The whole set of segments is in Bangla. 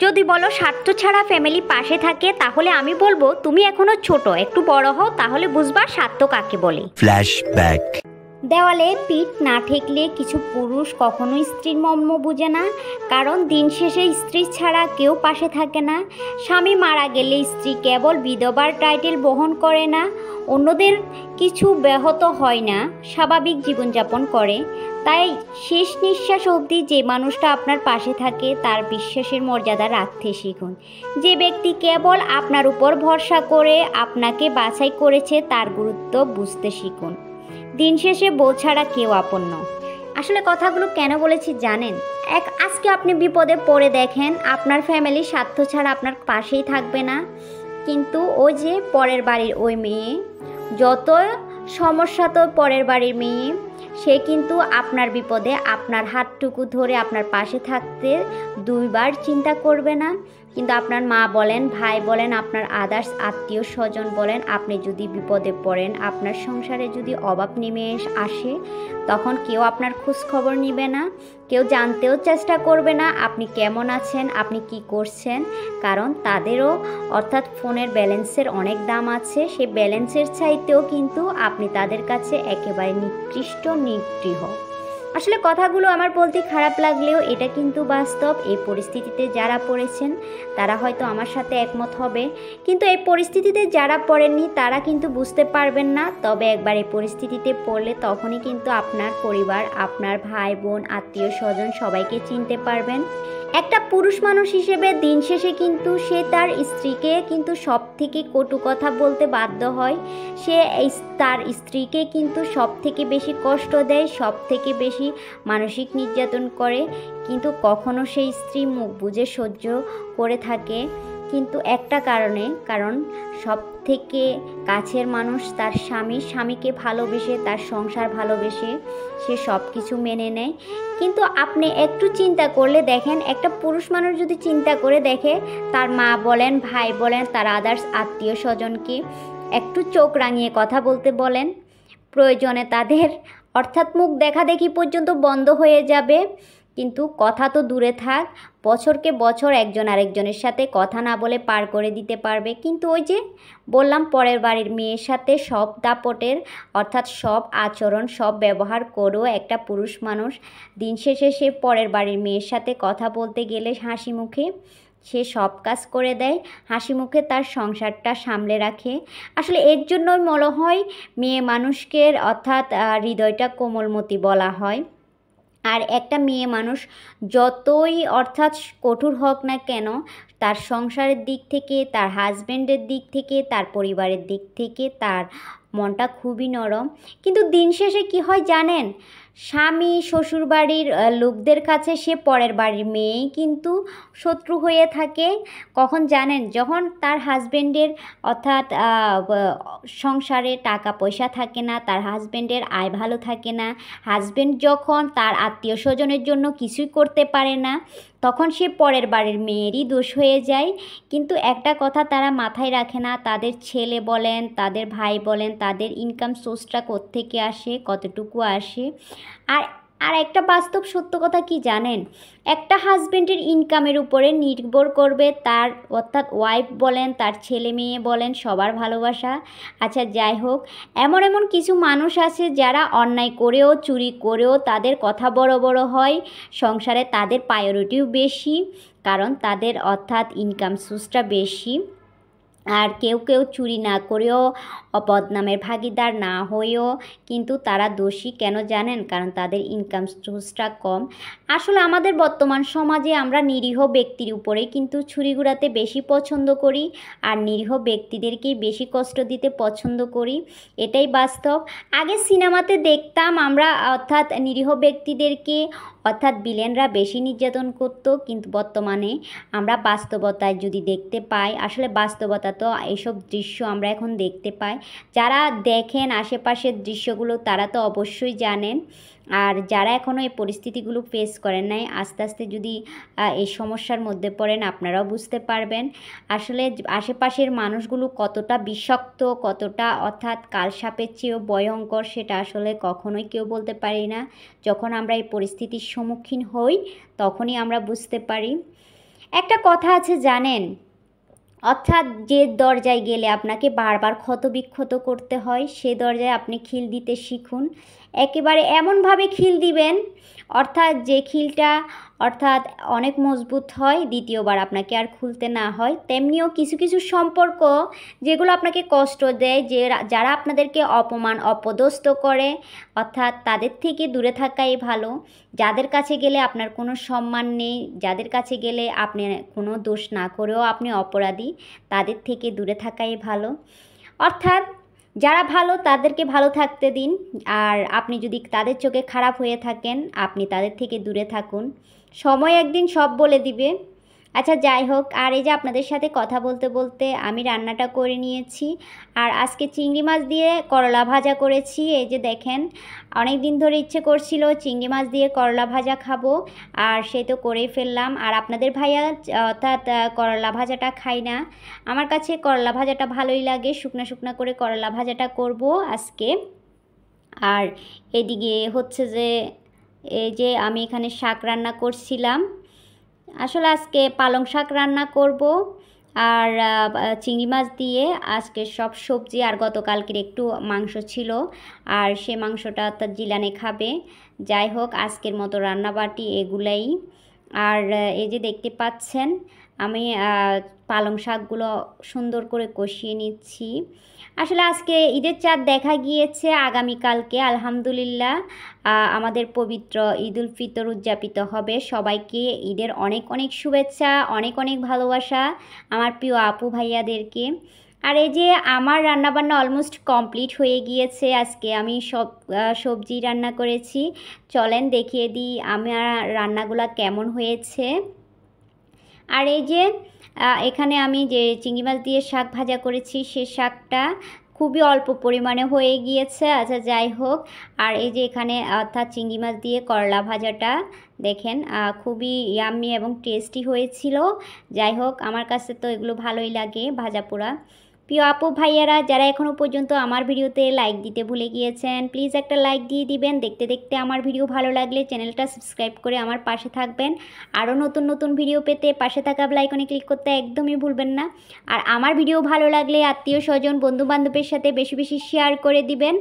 যদি বলো স্বার্থ ছাড়া ফ্যামিলি পাশে থাকে, তাহলে আমি বলবো তুমি এখনো ছোট, একটু বড় হও, তাহলে বুঝবা স্বার্থ কাকে বলে। ফ্ল্যাশব্যাক। দেওয়ালে পিঠ না ঠেকলে কিছু পুরুষ কখনোই স্ত্রীর মর্ম বুঝে না, কারণ দিন শেষে স্ত্রী ছাড়া কেউ পাশে থাকে না। স্বামী মারা গেলে স্ত্রী কেবল বিধবার টাইটেল বহন করে না, অন্যদের কিছু ব্যাহত হয় না, স্বাভাবিক জীবনযাপন করে। তাই শেষ নিঃশ্বাস অবধি যে মানুষটা আপনার পাশে থাকে তার বিশ্বাসের মর্যাদা রাখতে শিখুন। যে ব্যক্তি কেবল আপনার উপর ভরসা করে আপনাকে বাছাই করেছে তার গুরুত্ব বুঝতে শিখুন। দিন শেষে বউ ছাড়া কেউ আপন নয়। আসলে কথাগুলো কেন বলেছি জানেন? আজকে আপনি বিপদে পড়ে দেখেন আপনার ফ্যামিলি স্বার্থ ছাড়া আপনার পাশেই থাকবে না, কিন্তু ওই যে পরের বাড়ির ওই মেয়ে, যত সমস্যা তো পরের বাড়ির মেয়ে, সে কিন্তু আপনার বিপদে আপনার হাতটুকু ধরে আপনার পাশে থাকতে দুইবার চিন্তা করবে না। কিন্তু আপনার মা বলেন, ভাই বলেন, আপনার আদার্স আত্মীয় স্বজন বলেন, আপনি যদি বিপদে পড়েন, আপনার সংসারে যদি অভাব নেমে আসে, তখন কেউ আপনার খোঁজ খবর নেবে না, কেউ জানতেও চেষ্টা করবে না আপনি কেমন আছেন, আপনি কি করছেন। কারণ তাদেরও অর্থাৎ ফোনের ব্যালেন্সের অনেক দাম আছে, সেই ব্যালেন্সের চাইতেও কিন্তু আপনি তাদের কাছে একেবারে নিকৃষ্ট নিগৃহ। আসলে কথাগুলো আমার বলতে খারাপ লাগলেও এটা কিন্তু বাস্তব। এই পরিস্থিতিতে যারা পড়েছেন তারা হয়তো আমার সাথে একমত হবে, কিন্তু এই পরিস্থিতিতে যারা পড়েননি তারা কিন্তু বুঝতে পারবেন না। তবে একবার এই পরিস্থিতিতে পড়লে তখনই কিন্তু আপনার পরিবার, আপনার ভাই বোন, আত্মীয় স্বজন সবাইকে চিনতে পারবেন। একটা পুরুষ মানুষ হিসেবে দিন শেষে কিন্তু সে তার স্ত্রীকে কিন্তু সব থেকে কটু কথা বলতে বাধ্য হয়। সে তার স্ত্রীকে কিন্তু সব থেকে বেশি কষ্ট দেয়, সব থেকে বেশি মানসিক নির্যাতন করে, কিন্তু কখনো সেই স্ত্রী মুখ বুজে সহ্য করে থাকে। কিন্তু একটা কারণ সব থেকে কাছের মানুষ তার স্বামীকে ভালোবেসে, তার সংসার ভালোবেসে সে সব কিছু মেনে নেয়। কিন্তু আপনি একটু চিন্তা করলে দেখেন, একটা পুরুষ মানুষ যদি চিন্তা করে দেখে তার মা বলেন, ভাই বলেন, তার আদার্স আত্মীয় স্বজনকে একটু চোখ রাঙিয়ে কথা বলতে বলেন, প্রয়োজনে তাদের অর্থাৎ মুখ দেখাদেখি পর্যন্ত বন্ধ হয়ে যাবে। কিন্তু কথা তো দূরে থাক, বছরকে বছর একজন আরেকজনের সাথে কথা না বলে পার করে দিতে পারবে। কিন্তু ওই যে বললাম, পরের বাড়ির মেয়ের সাথে সব দাপটের অর্থাৎ সব আচরণ, সব ব্যবহার করেও একটা পুরুষ মানুষ দিন শেষে সে পরের বাড়ির মেয়ের সাথে কথা বলতে গেলে হাসি মুখে সে সব কাজ করে দেয়, হাসি মুখে তার সংসারটা সামলে রাখে। আসলে এর জন্যই মনে হয় মেয়ে মানুষকে অর্থাৎ হৃদয়টা কোমলমতি বলা হয়। আর একটা মেয়ে মানুষ যতই অর্থাৎ কঠোর হোক না কেন, তার সংসারের দিক থেকে, তার হাজব্যান্ডের দিক থেকে, তার পরিবারের দিক থেকে তার মনটা খুবই নরম। কিন্তু দিন শেষে কি হয় জানেন? স্বামী শ্বশুরবাড়ির লোকদের কাছে সে পরের বাড়ির মেয়েই কিন্তু শত্রু হয়ে থাকে। কখন জানেন? যখন তার হাজব্যান্ডের অর্থাৎ সংসারে টাকা পয়সা থাকে না, তার হাজব্যান্ডের আয় ভালো থাকে না, হাজব্যান্ড যখন তার আত্মীয় স্বজনের জন্য কিছুই করতে পারে না, তখন সে পরের বাড়ির মেয়েরই দোষ হয়ে যায়। কিন্তু একটা কথা তারা মাথায় রাখে না, তাদের ছেলে বলেন, তাদের ভাই বলেন, তাদের ইনকাম সোর্সটা কোত্থেকে আসে, কতটুকু আসে। আর আর একটা বাস্তব সত্য কথা কি জানেন? একটা হাজব্যান্ডের ইনকামের উপরে নির্ভর করবে তার অর্থাৎ ওয়াইফ বলেন, তার ছেলে মেয়ে বলেন, সবার ভালোবাসা। আচ্ছা যাই হোক, এমন কিছু মানুষ আছে যারা অন্যায় করেও, চুরি করেও তাদের কথা বড় বড় হয়, সংসারে তাদের প্রায়োরিটিও বেশি, কারণ তাদের অর্থাৎ ইনকাম সোর্সটা বেশি। আর কেউ চুরি না করেও, বদনামের ভাগিদার না হয়েও কিন্তু তারা দোষী কেন জানেন? কারণ তাদের ইনকাম সোর্সটা কম। আসলে আমাদের বর্তমান সমাজে আমরা নিরীহ ব্যক্তির উপরেই কিন্তু ছুরি ঘুরাতে বেশি পছন্দ করি, আর নিরীহ ব্যক্তিদেরকেই বেশি কষ্ট দিতে পছন্দ করি, এটাই বাস্তব। আগে সিনেমাতে দেখতাম আমরা অর্থাৎ নিরীহ ব্যক্তিদেরকে অর্থাৎ ভিলেনরা বেশি নির্যাতন করত, কিন্তু বর্তমানে আমরা বাস্তবতায় যদি দেখতে পাই, আসলে বাস্তবতা তো এইসব দৃশ্য আমরা এখন দেখতে পাই। যারা দেখেন আশেপাশের দৃশ্যগুলো তারা তো অবশ্যই জানেন, আর যারা এখনও এই পরিস্থিতিগুলো ফেস করেন নাই, আস্তে আস্তে যদি এই সমস্যার মধ্যে পড়েন আপনারাও বুঝতে পারবেন আসলে আশেপাশের মানুষগুলো কতটা বিষাক্ত, কতটা অর্থাৎ কালসাপের চেয়েও ভয়ঙ্কর, সেটা আসলে কখনোই কেউ বলতে পারি না। যখন আমরা এই পরিস্থিতির সম্মুখীন হই তখনই আমরা বুঝতে পারি। একটা কথা আছে জানেন, অর্থাৎ যে দরজায় গেলে আপনাকে বারবার ক্ষতবিক্ষত করতে হয় সে দরজায় আপনি খিল দিতে শিখুন। একেবারে এমনভাবে খিল দিবেন অর্থাৎ যে খিলটা অর্থাৎ অনেক মজবুত হয়, দ্বিতীয়বার আপনাকে আর খুলতে না হয়। তেমনিও কিছু কিছু সম্পর্ক যেগুলো আপনাকে কষ্ট দেয়, যে যারা আপনাদেরকে অপমান অপদস্থ করে, অর্থাৎ তাদের থেকে দূরে থাকাই ভালো। যাদের কাছে গেলে আপনার কোনো সম্মান নেই, যাদের কাছে গেলে আপনি কোনো দোষ না করেও আপনি অপরাধী, তাদের থেকে দূরে থাকাই ভালো। অর্থাৎ যারা ভালো তাদেরকে ভালো থাকতে দিন, আর আপনি যদি তাদের চোখে খারাপ হয়ে থাকেন আপনি তাদের থেকে দূরে থাকুন। সময় একদিন সব বলে দিবে। আচ্ছা যাই হোক, আর এই যে আপনাদের সাথে কথা বলতে বলতে আমি রান্নাটা করে নিয়েছি। আর আজকে চিংড়ি মাছ দিয়ে করলা ভাজা করেছি। এই যে দেখেন, অনেক দিন ধরে ইচ্ছে করছিল চিংড়ি মাছ দিয়ে করলা ভাজা খাবো, আর সে তো করেই ফেললাম। আর আপনাদের ভাইয়া অর্থাৎ করলা ভাজাটা খাই না, আমার কাছে করলা ভাজাটা ভালোই লাগে, শুকনা শুকনা করে করলা ভাজাটা করব আজকে। আর এদিকে হচ্ছে যে এই যে আমি এখানে শাক রান্না করছিলাম, আসলে আজকে পালং শাক রান্না করব আর চিংড়ি মাছ দিয়ে আজকে সব সবজি, আর গতকালকের একটু মাংস ছিল আর সে মাংসটা তার জিলানে খাবে। যাই হোক, আজকের মতো রান্নাবাটি এগুলাই। আর এই যে দেখতে পাচ্ছেন আমি পালং শাকগুলো সুন্দর করে কষিয়ে নিচ্ছি। আসলে আজকে ঈদের চাঁদ দেখা গিয়েছে, আগামীকালকে আলহামদুলিল্লাহ আমাদের পবিত্র ঈদুল ফিতর উদযাপিত হবে। সবাইকে ঈদের অনেক অনেক শুভেচ্ছা, অনেক অনেক ভালোবাসা আমার প্রিয় আপু ভাইয়াদেরকে। আর এই যে আমার রান্নাবান্না অলমোস্ট কমপ্লিট হয়ে গিয়েছে। আজকে আমি সব সবজি রান্না করেছি, চলেন দেখিয়ে দিই আমার রান্নাগুলো কেমন হয়েছে। আর এই যে এখানে আমি যে চিংড়ি মাছ দিয়ে শাক ভাজা করেছি সে শাকটা খুবই অল্প পরিমাণে হয়ে গিয়েছে। আচ্ছা যাই হোক, আর এই যে এখানে অর্থাৎ চিংড়ি মাছ দিয়ে করলা ভাজাটা দেখেন খুবই ইয়াম্মি এবং টেস্টি হয়েছিল। যাই হোক, আমার কাছে তো এগুলো ভালোই লাগে ভাজা পোড়া। প্রিয় আপু ভাইয়ারা যারা এখনও পর্যন্ত আমার ভিডিওতে লাইক দিতে ভুলে গিয়েছেন, প্লিজ একটা লাইক দিয়ে দিবেন। দেখতে দেখতে আমার ভিডিও ভালো লাগলে চ্যানেলটা সাবস্ক্রাইব করে আমার পাশে থাকবেন। আরও নতুন নতুন ভিডিও পেতে পাশে থাকা বেল আইকনে ক্লিক করতে একদমই ভুলবেন না। আর আমার ভিডিও ভালো লাগলে আত্মীয় স্বজন বন্ধু বান্ধবের সাথে বেশি বেশি শেয়ার করে দিবেন।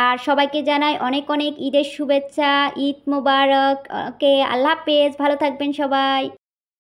আর সবাইকে জানাই অনেক অনেক ঈদের শুভেচ্ছা। ঈদ মোবারক। ওকে, আল্লাহ হাফেজ, ভালো থাকবেন সবাই।